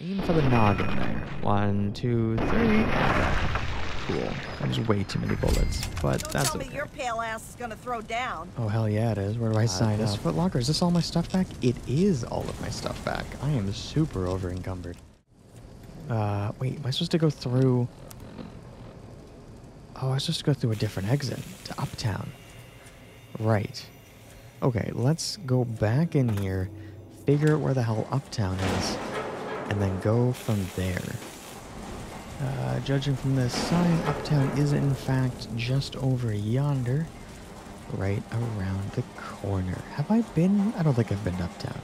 Aim for the noggin there. 1, 2, 3. Okay. Cool. That was way too many bullets, but Don't that's tell me okay. your pale ass is gonna throw down. Oh, hell yeah, it is. Where do I sign this up? Foot Locker, is this all my stuff back? It is all of my stuff back. I am super over encumbered. Wait, am I supposed to go through... Oh, I was supposed to go through a different exit to Uptown. Right. Okay, let's go back in here, figure out where the hell Uptown is, and then go from there. Judging from this sign, Uptown is in fact just over yonder, right around the corner. Have I been? I don't think I've been to Uptown.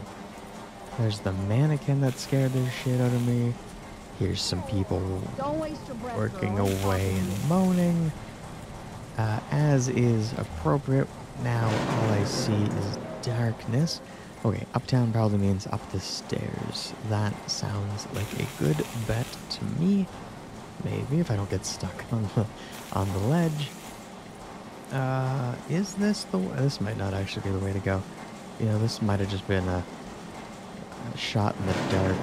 There's the mannequin that scared the shit out of me. Here's some people working away and moaning, as is appropriate. Now all I see is darkness. Okay, Uptown probably means up the stairs. That sounds like a good bet to me. Maybe if I don't get stuck on the ledge. Is this the way? This might not actually be the way to go. You know, this might have just been a shot in the dark.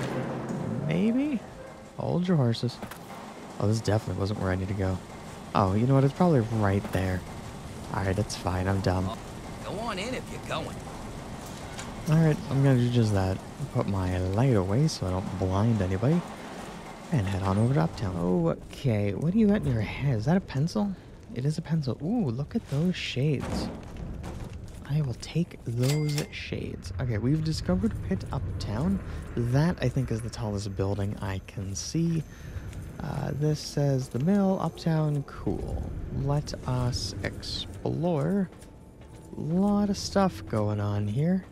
Maybe? Hold your horses. Oh, this definitely wasn't where I need to go. Oh, you know what? It's probably right there. Alright, it's fine. I'm dumb. Go on in if you're going. Alright, I'm gonna do just that. Put my light away so I don't blind anybody. And head on over to Uptown. Okay, what do you got in your head? Is that a pencil? It is a pencil. Ooh, look at those shades. I will take those shades. Okay, we've discovered Pit Uptown. That, I think, is the tallest building I can see. This says the mill, Uptown, cool. Let us explore. A lot of stuff going on here.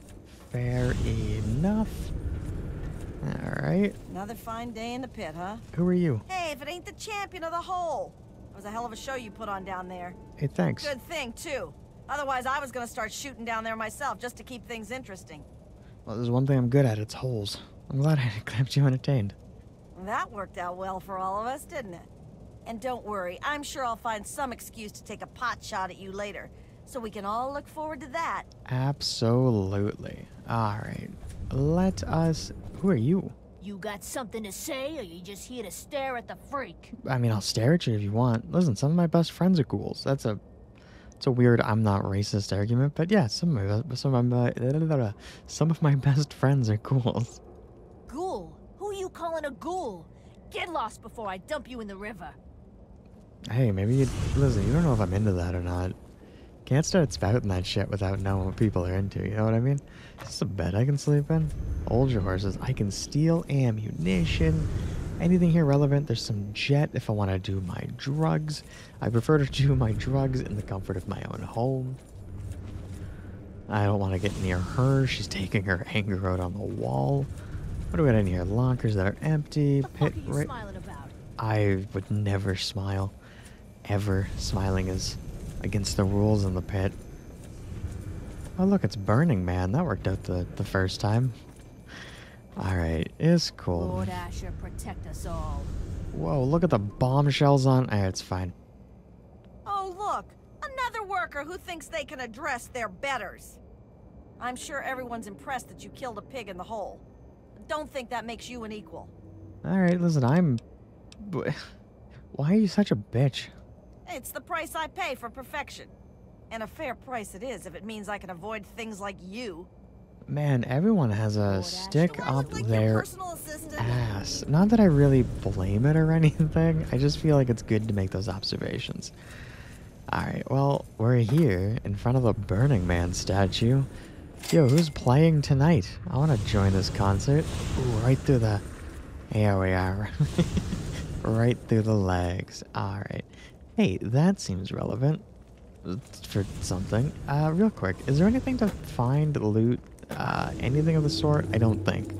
Fair enough. Alright. Another fine day in the pit, huh? Who are you? Hey, if it ain't the champion of the hole. It was a hell of a show you put on down there. Hey, thanks. Good thing, too. Otherwise, I was gonna start shooting down there myself just to keep things interesting. Well, there's one thing I'm good at. It's holes. I'm glad I kept you entertained. That worked out well for all of us, didn't it? And don't worry, I'm sure I'll find some excuse to take a pot shot at you later, so we can all look forward to that. Absolutely. Alright. Let us... Who are you? You got something to say, or you just here to stare at the freak? I mean, I'll stare at you if you want. Listen, some of my best friends are ghouls. It's a weird I'm not racist argument, but yeah, some of my best friends are ghouls. Ghoul? Who are you calling a ghoul? Get lost before I dump you in the river. Hey, maybe you... Listen, you don't know if I'm into that or not. Can't start spouting that shit without knowing what people are into, you know what I mean? Is this a bed I can sleep in? Hold your horses. I can steal ammunition. Anything here relevant? There's some jet if I want to do my drugs. I prefer to do my drugs in the comfort of my own home. I don't want to get near her. She's taking her anger out on the wall. What do we got in here? Lockers that are empty. What the fuck are you smiling about? I would never smile. Ever. Smiling is against the rules in the pit. Oh, look, it's Burning Man. That worked out the first time. Alright, it's cool. Lord Asher, protect us all. Whoa, look at the bombshells on... it's fine. Oh, look! Another worker who thinks they can address their betters. I'm sure everyone's impressed that you killed a pig in the hole. Don't think that makes you an equal. Alright, listen, why are you such a bitch? It's the price I pay for perfection. And a fair price it is if it means I can avoid things like you. Man, everyone has a stick Do I look up like your their personal assistant? ass. Not that I really blame it or anything. I just feel like it's good to make those observations. Alright, well, we're here in front of the Burning Man statue. Yo, who's playing tonight? I want to join this concert. Ooh, right through the... Here we are. Right through the legs. Alright. Hey, that seems relevant for something. Real quick, is there anything to find, loot, anything of the sort? I don't think.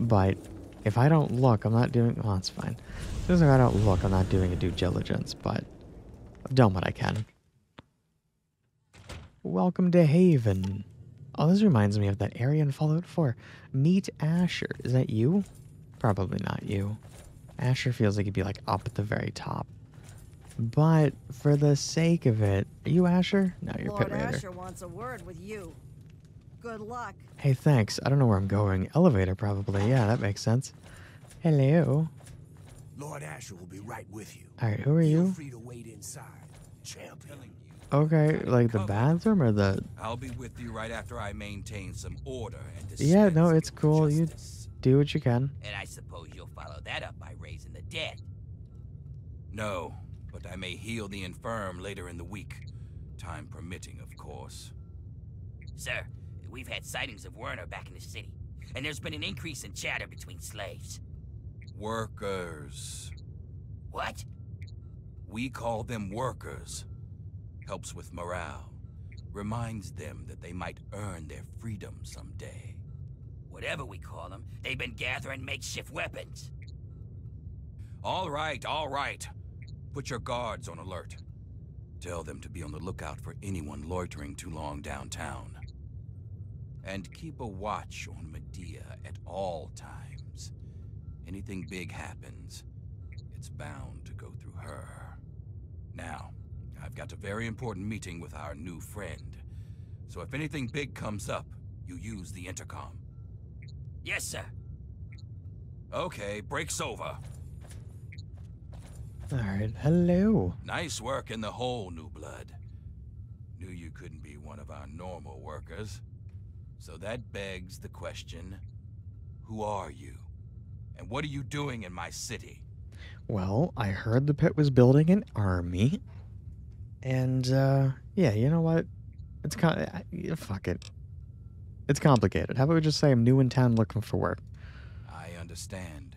But if I don't look, I'm not doing... Well, that's fine. As soon as I don't look, I'm not doing a due diligence, but I've done what I can. Welcome to Haven. Oh, this reminds me of that area in Fallout 4. Meet Asher. Is that you? Probably not you. Asher feels like he'd be like up at the very top. But for the sake of it, are you Asher? No, you're Lord Pit Raider. Asher wants a word with you. Good luck. Hey, thanks. I don't know where I'm going. Elevator, probably. Yeah, that makes sense. Hello. Lord Asher will be right with you. Alright, who are Feel you? free to wait inside, champion. Okay, like the bathroom or the... I'll be with you right after I maintain some order and Yeah, no, dispense it's cool. You justice. do what you can. And I suppose you'll follow that up by raising the dead. No, but I may heal the infirm later in the week. Time permitting, of course. Sir, we've had sightings of Werner back in the city, and there's been an increase in chatter between slaves. Workers. What? We call them workers. Helps with morale. Reminds them that they might earn their freedom someday. Whatever we call them, they've been gathering makeshift weapons. All right, all right. Put your guards on alert. Tell them to be on the lookout for anyone loitering too long downtown. And keep a watch on Medea at all times. Anything big happens, it's bound to go through her. Now, I've got a very important meeting with our new friend. So if anything big comes up, you use the intercom. Yes, sir. Okay, break's over. Alright, hello. Nice work in the hole, new blood. Knew you couldn't be one of our normal workers. So that begs the question, who are you? And what are you doing in my city? Well, I heard the pit was building an army. And, yeah, you know what? It's fuck it. It's complicated. How about we just say I'm new in town looking for work? I understand.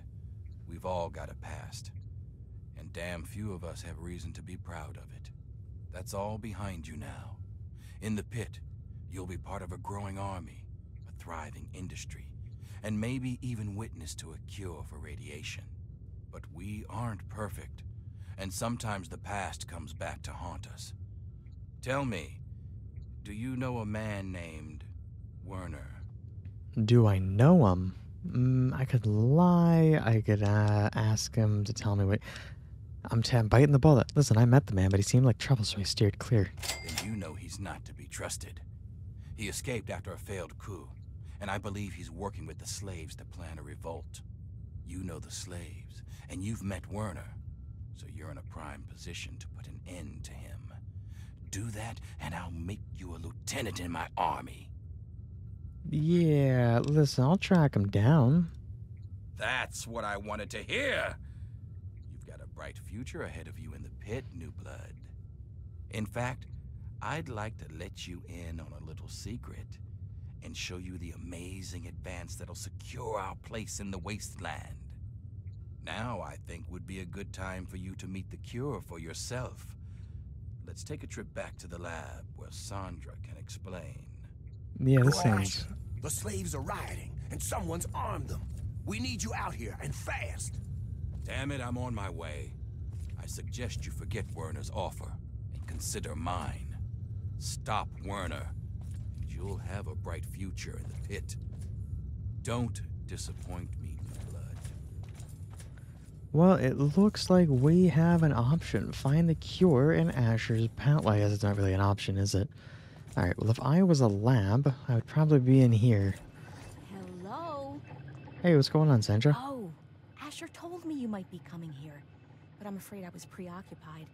We've all got a past. And damn few of us have reason to be proud of it. That's all behind you now. In the pit, you'll be part of a growing army, a thriving industry, and maybe even witness to a cure for radiation. But we aren't perfect, and sometimes the past comes back to haunt us. Tell me, do you know a man named Werner? Do I know him? I could lie. I could ask him to tell me what... I'm biting the bullet. Listen, I met the man, but he seemed like trouble, so I steered clear. Then you know he's not to be trusted. He escaped after a failed coup, and I believe he's working with the slaves to plan a revolt. You know the slaves, and you've met Werner, so you're in a prime position to put an end to him. Do that, and I'll make you a lieutenant in my army. Yeah, listen, I'll track him down. That's what I wanted to hear! You've got a bright future ahead of you in the pit, new blood. In fact, I'd like to let you in on a little secret and show you the amazing advance that'll secure our place in the Wasteland. Now, I think would be a good time for you to meet the cure for yourself. Let's take a trip back to the lab where Sandra can explain. Yeah, this Go sounds... Asher. The slaves are rioting, and someone's armed them. We need you out here, and fast. Damn it, I'm on my way. I suggest you forget Werner's offer and consider mine. Stop Werner, and you'll have a bright future in the pit. Don't disappoint me, new blood. Well, it looks like we have an option. Find the cure in Asher's palace. Well, I guess it's not really an option, is it? Alright, well, if I was a lab, I would probably be in here. Hello? Hey, what's going on, Sandra? Oh, Asher told me you might be coming here, but I'm afraid I was preoccupied.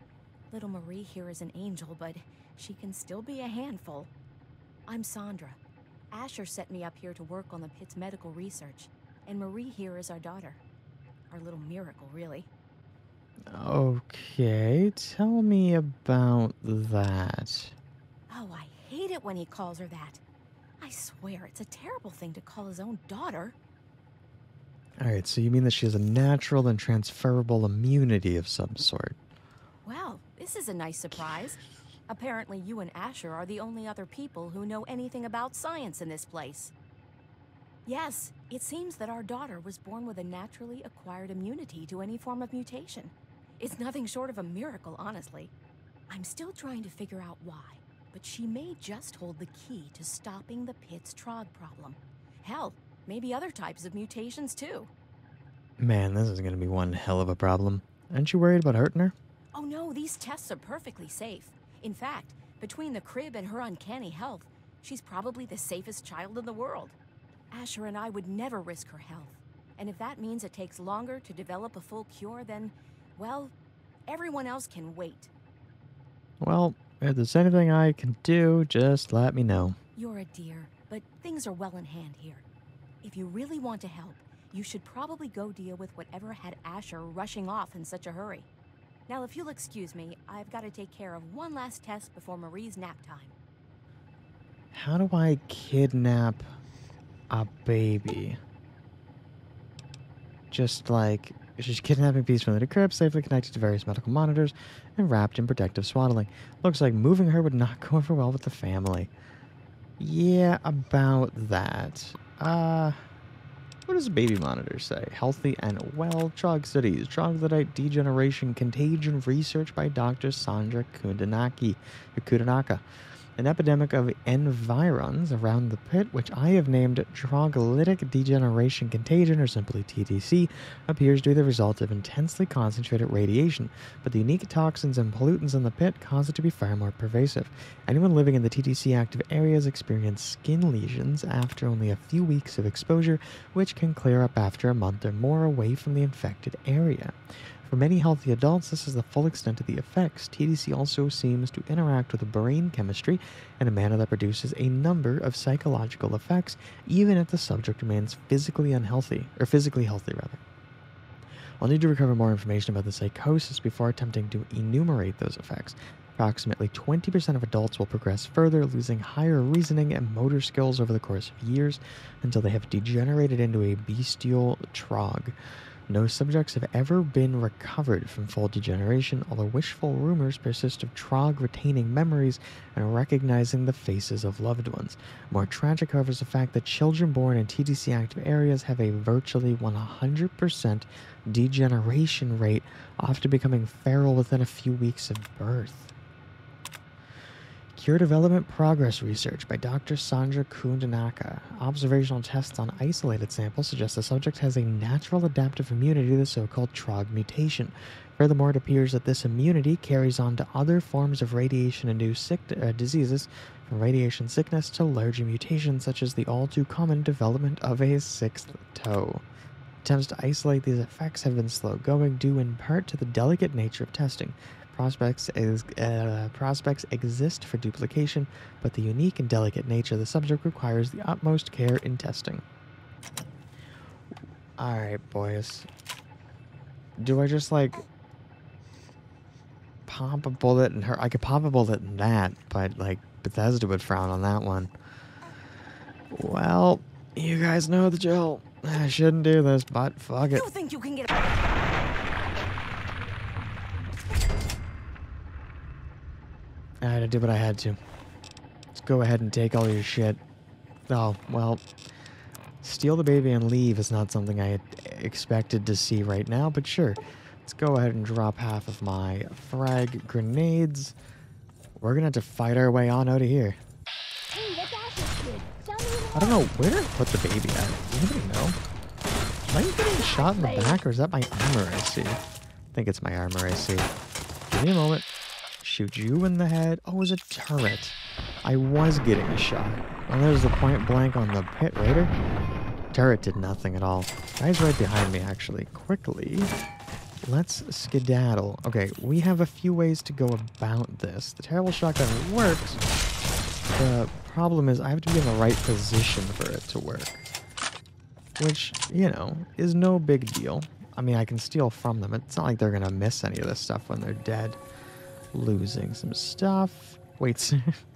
Little Marie here is an angel, but she can still be a handful. I'm Sandra. Asher set me up here to work on the pit's medical research, and Marie here is our daughter. Our little miracle, really. Okay, tell me about that. Oh, I hate it when he calls her that. I swear, it's a terrible thing to call his own daughter. Alright, so you mean that she has a natural and transferable immunity of some sort? Well, this is a nice surprise. Apparently you and Asher are the only other people who know anything about science in this place. Yes, it seems that our daughter was born with a naturally acquired immunity to any form of mutation. It's nothing short of a miracle, honestly. I'm still trying to figure out why, but she may just hold the key to stopping the pit's trog problem. Hell, maybe other types of mutations too. Man, this is gonna be one hell of a problem. Aren't you worried about hurting her? Oh no, these tests are perfectly safe. In fact, between the crib and her uncanny health, she's probably the safest child in the world. Asher and I would never risk her health. And if that means it takes longer to develop a full cure, then, well, everyone else can wait. Well, if there's anything I can do, just let me know. You're a dear, but things are well in hand here. If you really want to help, you should probably go deal with whatever had Asher rushing off in such a hurry. Now, if you'll excuse me, I've got to take care of one last test before Marie's nap time. How do I kidnap a baby? Just like, she's kidnapping bees from the crib, safely connected to various medical monitors, and wrapped in protective swaddling. Looks like moving her would not go over well with the family. Yeah, about that. What does the baby monitor say? Healthy and well. Trog studies. Troglodyte degeneration contagion research by Dr. Sandra Kudanaka. An epidemic of environs around the pit, which I have named troglodytic degeneration contagion, or simply TDC, appears to be the result of intensely concentrated radiation, but the unique toxins and pollutants in the pit cause it to be far more pervasive. Anyone living in the TDC active areas experience skin lesions after only a few weeks of exposure, which can clear up after a month or more away from the infected area. For many healthy adults, this is the full extent of the effects. TDC also seems to interact with brain chemistry in a manner that produces a number of psychological effects, even if the subject remains physically healthy. I'll need to recover more information about the psychosis before attempting to enumerate those effects. Approximately 20% of adults will progress further, losing higher reasoning and motor skills over the course of years until they have degenerated into a bestial trog. No subjects have ever been recovered from full degeneration, although wishful rumors persist of Trog retaining memories and recognizing the faces of loved ones. More tragic, however, is the fact that children born in TDC active areas have a virtually 100% degeneration rate, often becoming feral within a few weeks of birth. Cure Development Progress Research by Dr. Sandra Kudanaka. Observational tests on isolated samples suggest the subject has a natural adaptive immunity to the so-called Trog mutation. Furthermore, it appears that this immunity carries on to other forms of radiation-induced diseases, from radiation sickness to larger mutations such as the all-too-common development of a sixth toe. Attempts to isolate these effects have been slow-going, due in part to the delicate nature of testing. Prospects exist for duplication, but the unique and delicate nature of the subject requires the utmost care in testing. Alright, boys. Do I just, like, pop a bullet in her? I could pop a bullet in that, but, like, Bethesda would frown on that one. Well, you guys know the drill. I shouldn't do this, but fuck it. You think you can get... I did what I had to. Let's go ahead and take all your shit. Oh, well, steal the baby and leave is not something I had expected to see right now, but sure. Let's go ahead and drop half of my frag grenades. We're gonna have to fight our way on out of here. Hey, that's Asher's kid. Down the I don't know, where did I put the baby at? Does anybody know? Am I getting shot in the back, or is that my armor I see? I think it's my armor I see. Give me a moment. Shoot you in the head. Oh, it was a turret. I was getting a shot. And there's the point blank on the pit raider. Turret did nothing at all. Guy's right behind me, actually. Quickly, let's skedaddle. Okay, we have a few ways to go about this. The terrible shotgun works. The problem is I have to be in the right position for it to work. Which, you know, is no big deal. I mean, I can steal from them. It's not like they're going to miss any of this stuff when they're dead. Losing some stuff. Wait,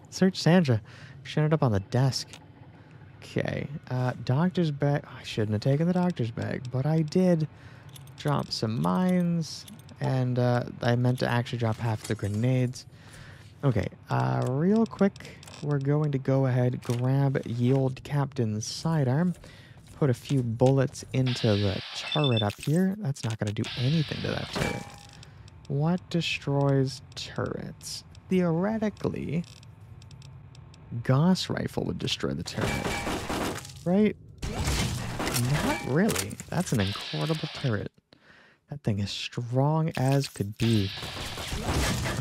search Sandra. She ended up on the desk. Okay, doctor's bag. I shouldn't have taken the doctor's bag, but I did drop some mines, and I meant to actually drop half the grenades. Okay, real quick, we're going to go ahead, grab ye old captain's sidearm, put a few bullets into the turret up here. That's not going to do anything to that turret. What destroys turrets? Theoretically, Gauss rifle would destroy the turret. Right? Not really. That's an incredible turret. That thing is strong as could be.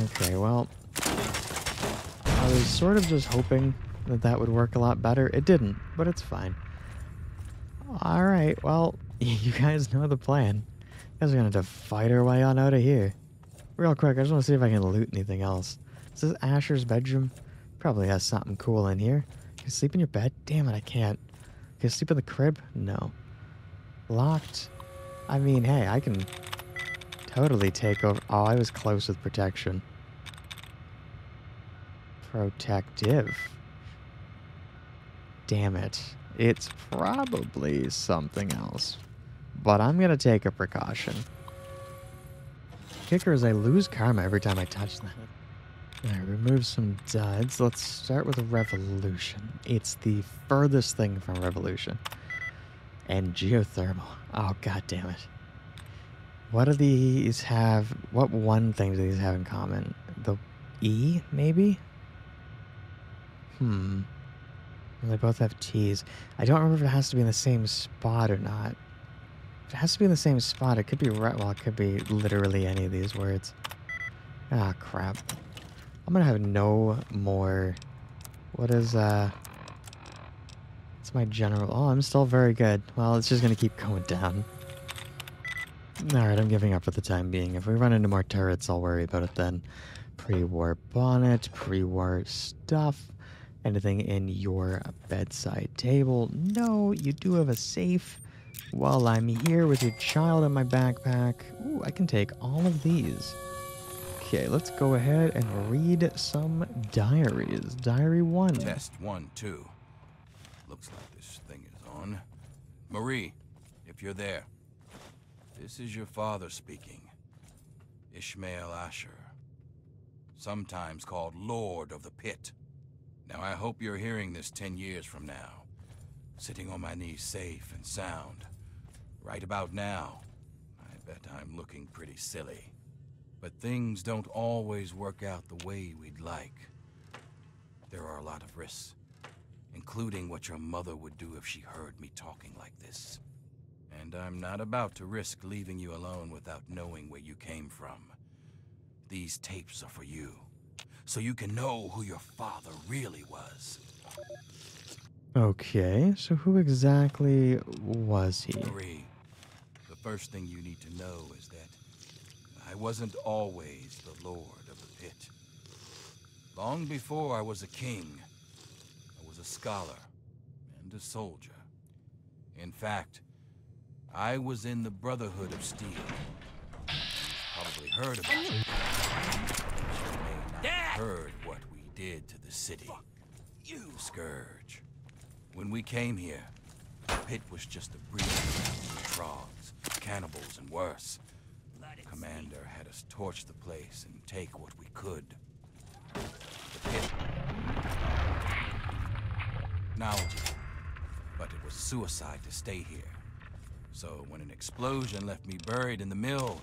Okay, well, I was sort of just hoping that that would work a lot better. It didn't, but it's fine. Alright, well, You guys know the plan. You guys are gonna have to fight our way on out of here. Real quick, I just want to see if I can loot anything else. Is this Asher's bedroom? Probably has something cool in here. Can you sleep in your bed? Damn it, I can't. Can you sleep in the crib? No. Locked? I mean, hey, I can totally take over. Oh, I was close with protection. Protective. Damn it. It's probably something else. But I'm going to take a precaution. Kicker is I lose karma every time I touch that. Alright, remove some duds. Let's start with a revolution. It's the furthest thing from revolution. And geothermal. Oh, god damn it. What do these have? What one thing do these have in common? The E, maybe? Well, they both have T's. I don't remember if it has to be in the same spot or not. If it has to be in the same spot, it could be right. Well, it could be literally any of these words. Ah, crap. I'm gonna have no more. What is, it's my general. Oh, I'm still very good. Well, it's just gonna keep going down. Alright, I'm giving up for the time being. If we run into more turrets, I'll worry about it then. Pre-war bonnet, pre-war stuff. Anything in your bedside table? No, you do have a safe. While I'm here with your child in my backpack. Ooh, I can take all of these. Okay, let's go ahead and read some diaries. Diary 1. Test 1, 2. Looks like this thing is on. Marie, if you're there. This is your father speaking. Ishmael Asher. Sometimes called Lord of the Pit. Now I hope you're hearing this 10 years from now. Sitting on my knees safe and sound. Right about now, I bet I'm looking pretty silly. But things don't always work out the way we'd like. There are a lot of risks, including what your mother would do if she heard me talking like this. And I'm not about to risk leaving you alone without knowing where you came from. These tapes are for you, so you can know who your father really was. Okay, so who exactly was he? Marie, the first thing you need to know is that I wasn't always the Lord of the Pit. Long before I was a king, I was a scholar and a soldier. In fact, I was in the Brotherhood of Steel. Probably heard about it. You may not have heard what we did to the city. The Scourge. When we came here, the Pit was just a breeding ground for trogs, cannibals, and worse. Commander had us torch the place and take what we could. The Pit. Technology. But it was suicide to stay here. So when an explosion left me buried in the mill,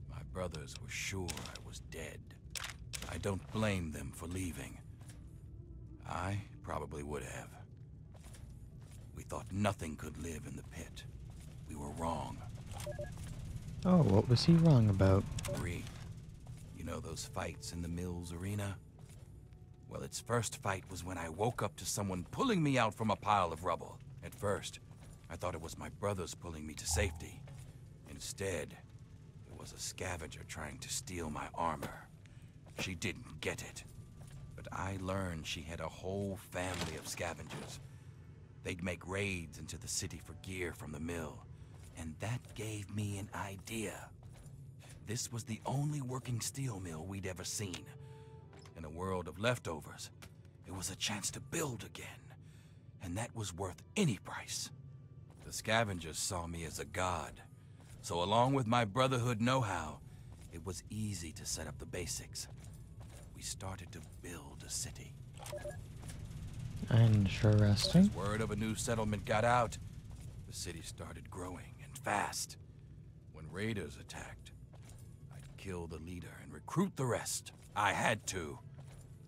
my brothers were sure I was dead. I don't blame them for leaving. I probably would have. We thought nothing could live in the Pit. We were wrong. Oh, what was he wrong about? Marie, you know those fights in the mill's arena? Well, its first fight was when I woke up to someone pulling me out from a pile of rubble. At first, I thought it was my brothers pulling me to safety. Instead, it was a scavenger trying to steal my armor. She didn't get it. But I learned she had a whole family of scavengers. They'd make raids into the city for gear from the mill. And that gave me an idea. This was the only working steel mill we'd ever seen. In a world of leftovers, it was a chance to build again. And that was worth any price. The scavengers saw me as a god. So along with my Brotherhood know-how, it was easy to set up the basics. We started to build a city. Interesting. As word of a new settlement got out, the city started growing, and fast. When raiders attacked, I'd kill the leader and recruit the rest. I had to.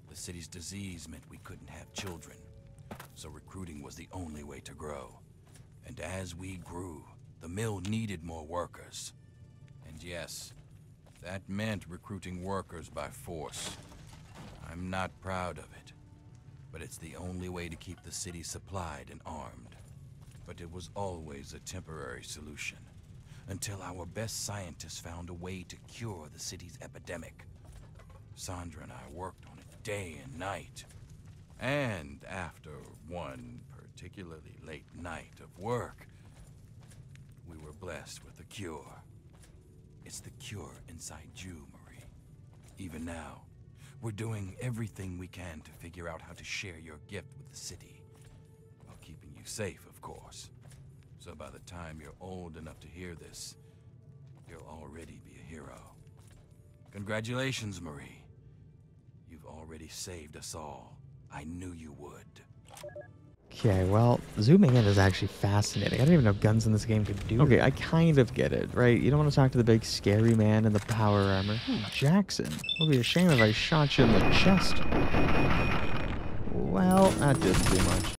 The city's disease meant we couldn't have children, so recruiting was the only way to grow. And as we grew, the mill needed more workers. And yes, that meant recruiting workers by force. I'm not proud of it, but it's the only way to keep the city supplied and armed. But it was always a temporary solution, until our best scientists found a way to cure the city's epidemic. Sandra and I worked on it day and night. And after one particularly late night of work, we were blessed with a cure. It's the cure inside you, Marie. Even now, we're doing everything we can to figure out how to share your gift with the city, while keeping you safe, of course. So by the time you're old enough to hear this, you'll already be a hero. Congratulations, Marie. You've already saved us all. I knew you would. Okay, well, zooming in is actually fascinating. I didn't even know guns in this game could do Okay, I kind of get it, right? You don't want to talk to the big scary man in the power armor. Jackson. It would be a shame if I shot you in the chest. Well, that didn't do much.